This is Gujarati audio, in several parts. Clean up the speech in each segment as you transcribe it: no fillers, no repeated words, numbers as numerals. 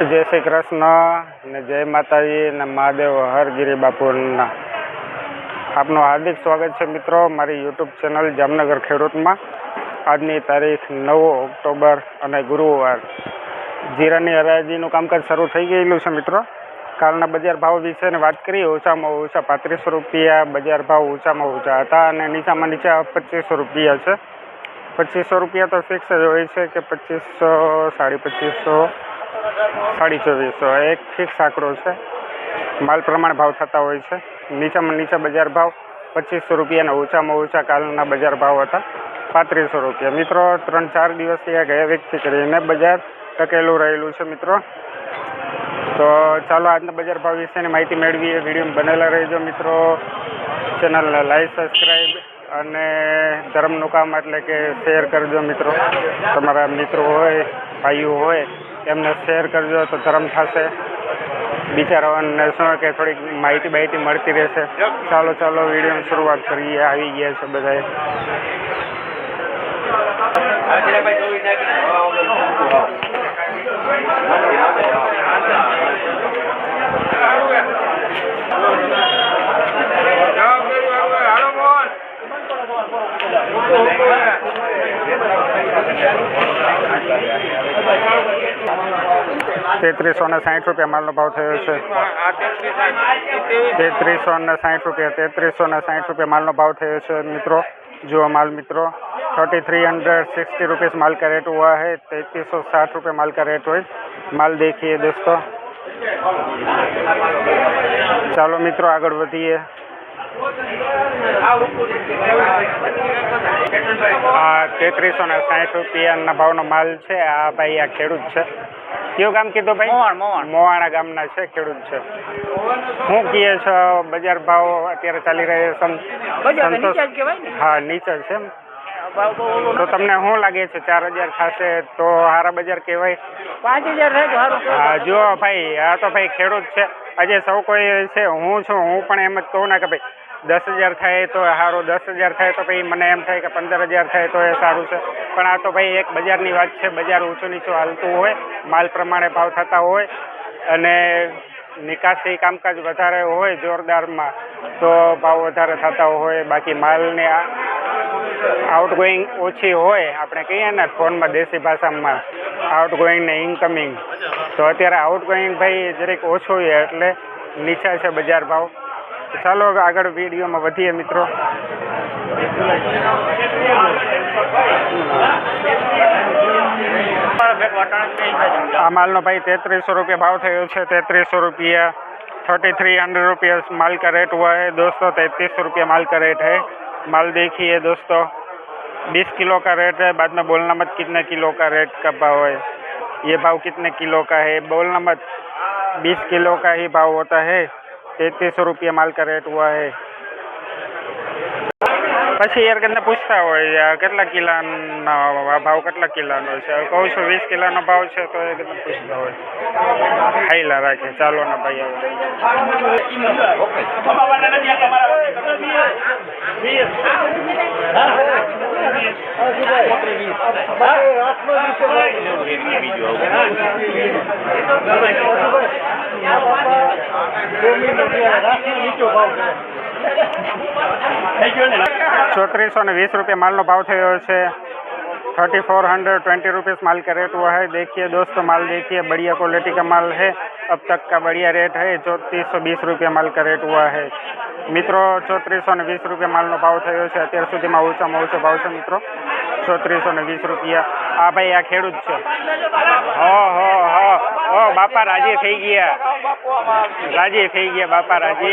જય શ્રી કૃષ્ણ ને જય માતાજી ને મહાદેવ હરગીરી બાપુના આપનું હાર્દિક સ્વાગત છે મિત્રો મારી યુટ્યુબ ચેનલ જામનગર ખેડૂતમાં। આજની તારીખ 9 ઓક્ટોબર અને ગુરુવાર જીરાની હરાજીનું કામકાજ શરૂ થઈ ગયેલું છે મિત્રો। કાલના બજાર ભાવ વિશેની વાત કરીએ। ઓછામાં ઓછા 3500 રૂપિયા બજાર ભાવ ઊંચામાં ઊંચા હતા અને નીચામાં નીચા 2500 રૂપિયા છે। 2500 રૂપિયા તો ફિક્સ જ હોય છે કે 2500, 2550, 2450 એક ફિક્સ આંકડો છે। માલ પ્રમાણે ભાવ થતા હોય છે। નીચામાં નીચા બજાર ભાવ 2500 રૂપિયા અને ઊંચામાં ઊંચા કાલના બજાર ભાવ હતા 3500 રૂપિયા। મિત્રો 3-4 દિવસથી આ ગયા વીકથી કરીને બજાર ટકેલું રહેલું છે મિત્રો। તો ચાલો આજના બજાર ભાવ વિશેની માહિતી મેળવીએ। વિડીયો બનેલા રહેજો મિત્રો। ચેનલને લાઈક, સબસ્ક્રાઈબ અને ધર્મનું કામ એટલે કે શેર કરજો મિત્રો। તમારા મિત્રો હોય, ભાઈઓ હોય એમને શેર કરજો તો ધર્મ થશે। બિચારાઓને શું કે થોડીક માહિતી મળતી રહેશે। ચાલો વિડીયોની શરૂઆત કરીએ। આવી ગયા છે બધાએ। 3360 રૂપિયા માલનો ભાવ થયો છે। 3360 રૂપિયા 3360 રૂપિયા માલનો भाव થયો છે મિત્રો। जो माल मित्रों 3360 रुपीज़ माल का रेट हुआ है। 3360 रुपये माल का रेट हुआ। माल देखिए दोस्तों। चलो मित्रों आगे बढ़िए। 3360 રૂપિયાના ભાવનો માલ છે। આ ભાઈ આ ખેડૂત છે। કયું ગામ કીધું ભાઈ? મોવાણા ગામના છે, ખેડૂત છે। શું કહે છો બજાર ભાવ અત્યારે ચાલી રહ્યા છે? હા, નીચે છે। તો તમને શું લાગે છે 4000 થશે તો સારા બજાર કહેવાય? 5000 હા જો ભાઈ આ તો ભાઈ ખેડૂત છે। આજે સૌ કોઈ છે, હું છું, હું પણ એમ જ કહું ને કે ભાઈ 10,000 થાય તો સારું, 10,000 થાય તો ભાઈ મને એમ થાય કે 15,000 થાય તો એ સારું છે। પણ આ તો ભાઈ એક બજારની વાત છે। બજાર ઊંચું નીચું હાલતું હોય, માલ પ્રમાણે ભાવ થતા હોય અને નિકાસી કામકાજ વધારે હોય જોરદારમાં તો ભાવ વધારે થતા હોય। બાકી માલની આઉટગોઈંગ ઓછી હોય, આપણે કહીએ ને ફોનમાં દેશી ભાષામાં આઉટગોઈંગ ને ઇનકમિંગ, તો અત્યારે આઉટગોઈંગ ભાઈ જરીક ઓછું હોય એટલે નીચા છે બજાર ભાવ। ચાલો આગળ વિડીયોમાં વધીએ મિત્રો। આ માલનો ભાઈ 3300 રૂપિયા ભાવ થયો છે। 3300 रुपया 3300 रुपया माल का रेट हुआ है दोस्तों। 3300 रुपया माल का रेट है। माल देखिए दोस्तों, 20 किलो का रेट है। बाद में बोलना मत कितने किलो का रेट का भाव है, ये भाव कितने किलो का है बोलना मत। 20 किलो का ही भाव होता है। 3300 रुपया माल का रेट हुआ है। પછી યાર કને પૂછતા હોય કેટલા કિલાનો ભાવ, કેટલા કિલાનો છે, કહું છું 20 કિલાનો ભાવ છે તો એ કને પૂછતા હોય હાઈલા રાખે। ચાલો ને ભાઈ હવે 3420 रुपये माल भाव थयो है। 3420 रुपीज़ माल का रेट हुआ है। देखिए दोस्तों माल देखिए, बढ़िया क्वालिटी का माल है। अब तक का बढ़िया रेट है। 3420 रुपया माल का रेट हुआ है मित्रों। 3420 रुपया माल भाव थयो है। अत्यार सुधी में ऊँचा ऊँचो भाव है मित्रों 3420 रुपया। आ भाई आ खेडूत है। हो बापा राजी थी गया, राजी थी गया बापा राजी।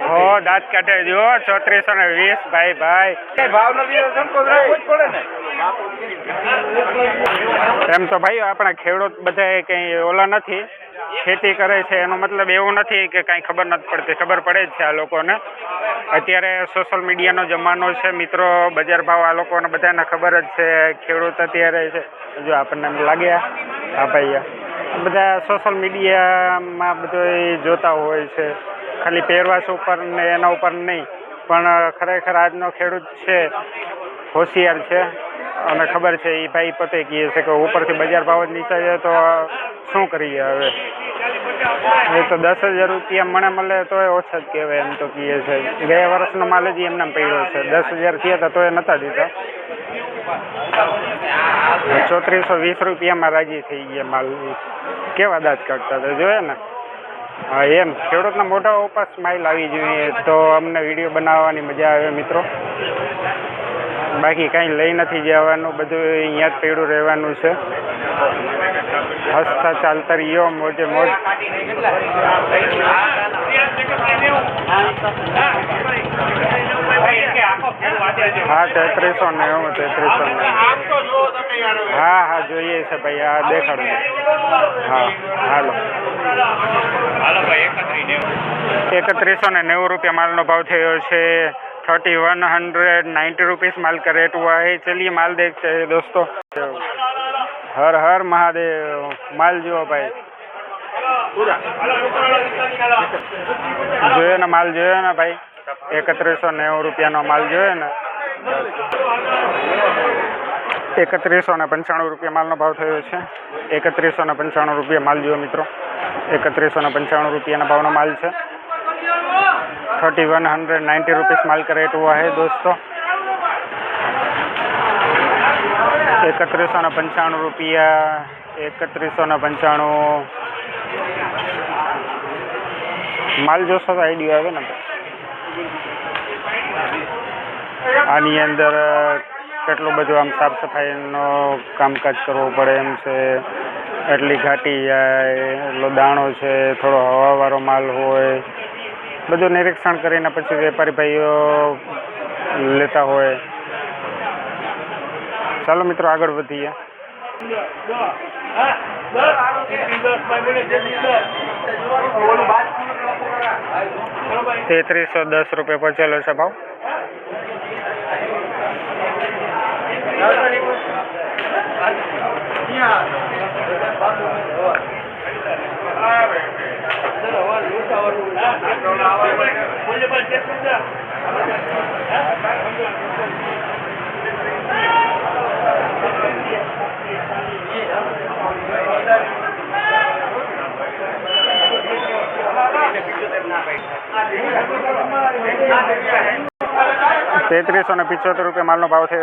हो दाँत काटे जो 3420 भाई भाई भाव एम तो भाई अपना खेडूत बधाए कहीं ओला नहीं, खेती करे छे एनो मतलब एवं नहीं कि कहीं खबर नहीं पड़ती, खबर पड़े ज छे आ लोकोने। अत्यारे सोशल मीडियानो जमानो छे मित्रों। बजार भाव आ लोकोने बधाने खबर ज छे। खेडूत अत्यारे छे जो आपने लागे हाँ भाई बधा सोशल मीडियामां बधुं जोता होय छे, खाली પહેરવાશ ઉપર ને એના ઉપર નહીં, પણ ખરેખર આજનો ખેડૂત છે હોશિયાર છે અને ખબર છે એ ભાઈ પોતે કહે છે કે ઉપરથી બજાર ભાવ જ નીચા જાય તો શું કરીએ હવે? એ તો 10,000 રૂપિયા મને મળે તો એ ઓછા જ કહેવાય એમ તો કહે છે. ગયા વર્ષનો માલ જ એમને પડ્યો છે. 10,000 થયા હતા તો એ નહોતા દીધા. 3420 રૂપિયામાં રાજી થઈ ગયા માલ. કેવા દાંત કાઢતા હતા જોયે ને. હા એમ ખેડૂતના મોઢા ઉપર સ્માઇલ આવી જોઈએ તો અમને વિડીયો બનાવવાની મજા આવે મિત્રો. બાકી કાંઈ લઈ નથી જવાનું, બધું અહીંયા જ પડ્યું રહેવાનું છે. હસતા ચાલતા રહ્યો, મોજે મોજ. હા 3390 3390. હા જોઈએ છે ભાઈ. આ દેખાડો. હા હાલો 3190 રૂપિયા માલનો ભાવ થયો છે. 3190 रुपीस माल का रेट हुआ है. चलिए माल देखते हैं दोस्तों. हर हर महादेव. माल जो भाई જોયો ને માલ જોયો ને ભાઈ. 3190 રૂપિયાનો માલ જોયો ને. 3195 રૂપિયા માલનો ભાવ થયો છે. 3195 રૂપિયા માલ જોયો મિત્રો. 3195 રૂપિયાના ભાવનો માલ છે. 3190 रुपीस माल का रेट हुआ है दोस्तों. 3195 रुपया. 3195 માલ જોશો તો આઈડિયા આવે ને. આની અંદર કેટલું બધું આમ સાફ સફાઈનો કામકાજ કરવું પડે એમ છે. એટલી ઘાટી જાય, એટલો દાણો છે, થોડો હવાવાળો માલ હોય, બધું નિરીક્ષણ કરીને પછી વેપારી ભાઈઓ લેતા હોય. ચાલો મિત્રો આગળ વધીએ. 3310 રૂપિયા પહોંચેલો છે ભાવ. ₹3375 माल भाव थे.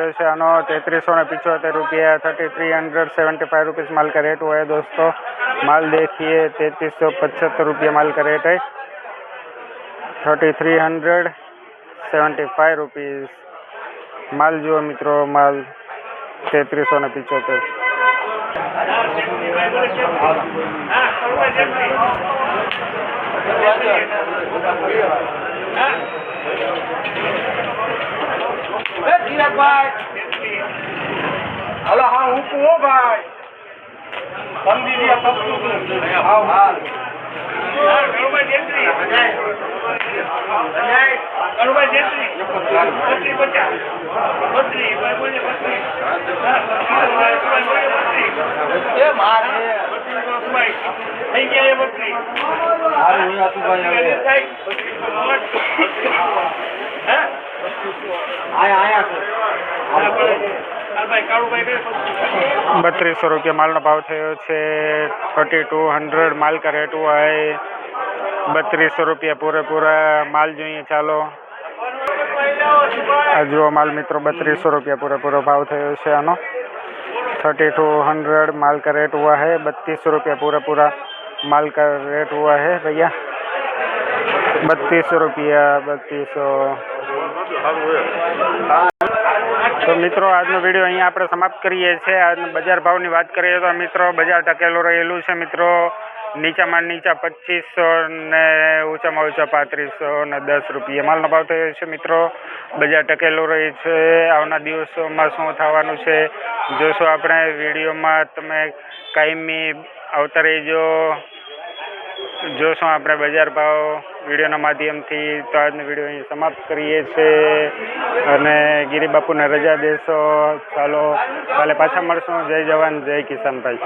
3375 रुपया. 3375 रुपीज़ माल का रेट हुआ है दोस्तों. माल देखिए 3375 रुपया माल का रेट है. 3375 रुपीज़ माल जो मित्रों. माल 3375. हेलो हाँ हूँ को भाई कम दीजिए कब हाँ हाँ आया 3200 रुपया माल भाव थयो छे. 3200 माल का रेट हुआ है. 3200 रुपया पूरे पूरा माल જોઈએ. ચાલો આ જુઓ માલ મિત્રો. 3200 रुपया पूरा पूरा भाव થયો છે આનો. 3200 माल का रेट हुआ है. 3200 रुपया पूरा पूरा माल का रेट हुआ है भैया. 3200 रुपया. 3200. તો મિત્રો આજનો વિડીયો અહીંયા આપણે સમાપ્ત કરીએ છીએ. આજનો બજાર ભાવની વાત કરીએ તો મિત્રો બજાર ટકેલું રહેલું છે મિત્રો. નીચામાં નીચા 2500 ને ઊંચામાં ઊંચા 3510 રૂપિયા માલનો ભાવ થયો છે મિત્રો. બજાર ટકેલું રહી છે. આવનાર દિવસોમાં શું થવાનું છે જોશું આપણે વિડીયોમાં. તમે કાયમી આવતા રહેજો. જોશું આપણે બજાર ભાવ વિડીયોના માધ્યમથી. તો આજનો વિડીયો અહીં સમાપ્ત કરીએ છીએ અને ગિરી બાપુને રજા દેશો. ચાલો કાલે પાછા મળશું. જય જવાન જય કિસાન ભાઈ.